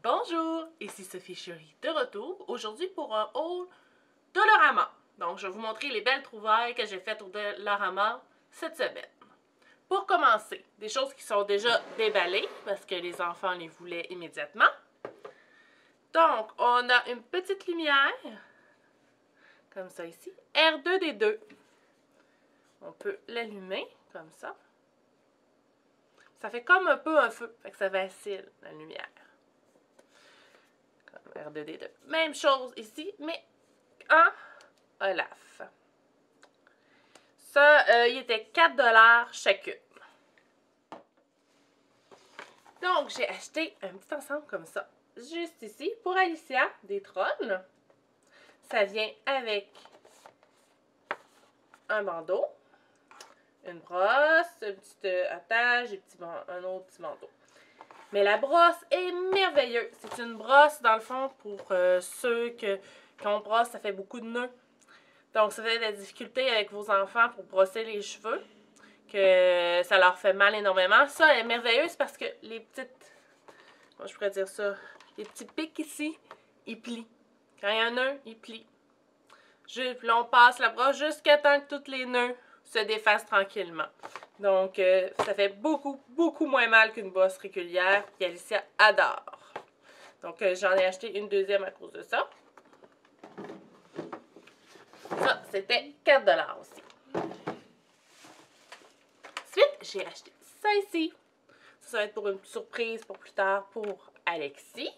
Bonjour, ici Sophie Chérie de retour aujourd'hui pour un haul Dollarama. Donc je vais vous montrer les belles trouvailles que j'ai faites au Dollarama cette semaine. Pour commencer, des choses qui sont déjà déballées parce que les enfants les voulaient immédiatement. Donc on a une petite lumière, comme ça ici, R2D2. On peut l'allumer comme ça. Ça fait comme un peu un feu, fait que ça vacille la lumière. Comme R2D2. Même chose ici, mais en Olaf. Ça, il était 4 $ chacune. Donc, j'ai acheté un petit ensemble comme ça. Juste ici, pour Alicia, des trolls. Ça vient avec un bandeau, une brosse, une petite attache et un autre petit bandeau. Mais la brosse est merveilleuse. C'est une brosse, dans le fond, pour ceux que, quand on brosse, ça fait beaucoup de nœuds. Donc, si vous avez de la difficulté avec vos enfants pour brosser les cheveux, que ça leur fait mal énormément, ça est merveilleuse parce que les petites, comment je pourrais dire ça, les petits pics ici, ils plient. Quand il y a un nœud, il plie. Puis là, on passe la brosse jusqu'à temps que tous les nœuds se défassent tranquillement. Donc, ça fait beaucoup, beaucoup moins mal qu'une brosse régulière, puis Alicia adore. Donc, j'en ai acheté une deuxième à cause de ça. Ça, c'était 4 $ aussi. Ensuite, j'ai acheté ça ici. Ça va être pour une surprise pour plus tard pour Alexis.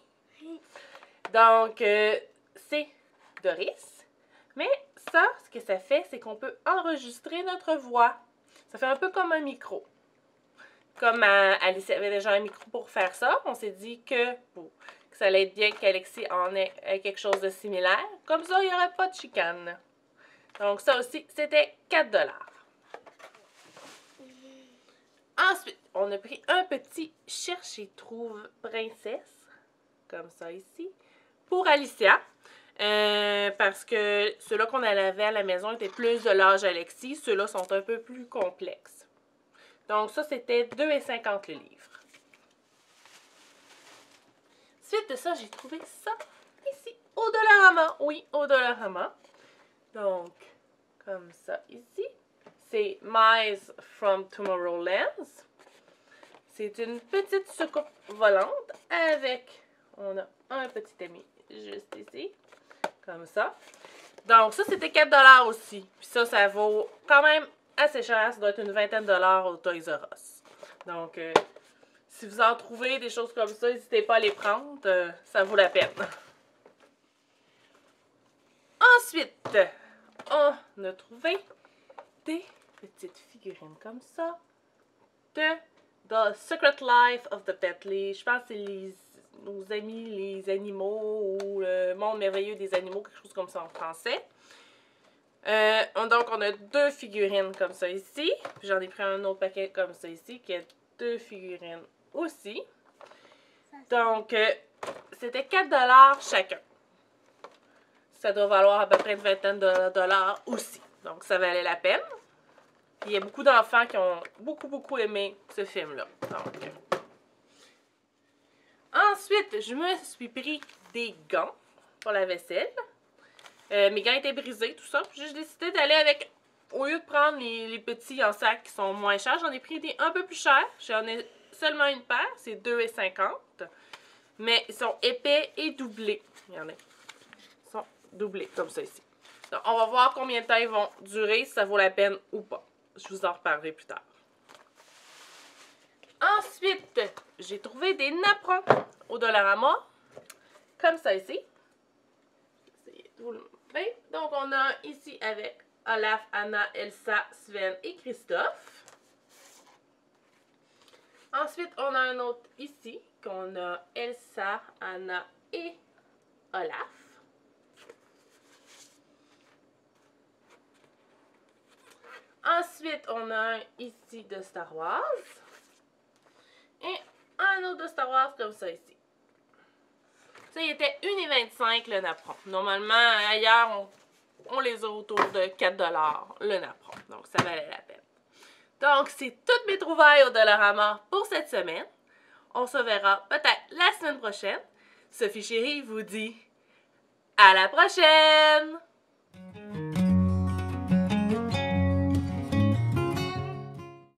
Donc, c'est Doris. Mais ça, ce que ça fait, c'est qu'on peut enregistrer notre voix. Ça fait un peu comme un micro. Comme Alexis avait déjà un micro pour faire ça, on s'est dit que ça allait être bien qu'Alexis en ait quelque chose de similaire. Comme ça, il n'y aurait pas de chicane. Donc, ça aussi, c'était 4 $. Ensuite, on a pris un petit cherche-et-trouve princesse, comme ça ici, pour Alicia. Parce que ceux-là qu'on avait à la maison étaient plus de l'âge Alexis. Ceux-là sont un peu plus complexes. Donc, ça, c'était 2,50 le livre. Suite de ça, j'ai trouvé ça ici, au Dollarama. Oui, au Dollarama. Donc, comme ça ici. C'est Mice from Tomorrowland. C'est une petite soucoupe volante avec, on a un petit ami juste ici, comme ça. Donc ça, c'était 4 $ aussi. Puis ça vaut quand même assez cher. Ça doit être une vingtaine de dollars au Toys R Us. Donc, si vous en trouvez des choses comme ça, n'hésitez pas à les prendre. Ça vaut la peine. Ensuite, on a trouvé des petites figurines comme ça de The Secret Life of the Petly. Je pense que c'est nos amis les animaux ou le monde merveilleux des animaux, quelque chose comme ça en français. Donc on a deux figurines comme ça ici. J'en ai pris un autre paquet comme ça ici qui a deux figurines aussi. Donc c'était 4 $ chacun. Ça doit valoir à peu près une vingtaine de dollars aussi. Donc ça valait la peine. Il y a beaucoup d'enfants qui ont beaucoup aimé ce film-là. Ensuite, je me suis pris des gants pour la vaisselle. Mes gants étaient brisés, tout ça. J'ai décidé d'aller avec, au lieu de prendre les petits en sac qui sont moins chers, j'en ai pris des un peu plus chers. J'en ai seulement une paire, c'est 2,50 $. Mais ils sont épais et doublés. Regardez. Ils sont doublés, comme ça ici. Donc, on va voir combien de temps ils vont durer, si ça vaut la peine ou pas. Je vous en reparlerai plus tard. Ensuite, j'ai trouvé des napperons au Dollarama. Comme ça ici. Donc, on a ici avec Olaf, Anna, Elsa, Sven et Christophe. Ensuite, on a un autre ici, qu'on a Elsa, Anna et Olaf. Ensuite, on a un ici de Star Wars. Et un autre de Star Wars comme ça ici. Ça, il était 1,25 $ le napperon. Normalement, ailleurs, on les a autour de 4 $ le napperon. Donc, ça valait la peine. Donc, c'est toutes mes trouvailles au Dollarama pour cette semaine. On se verra peut-être la semaine prochaine. Sophie Chérie vous dit à la prochaine!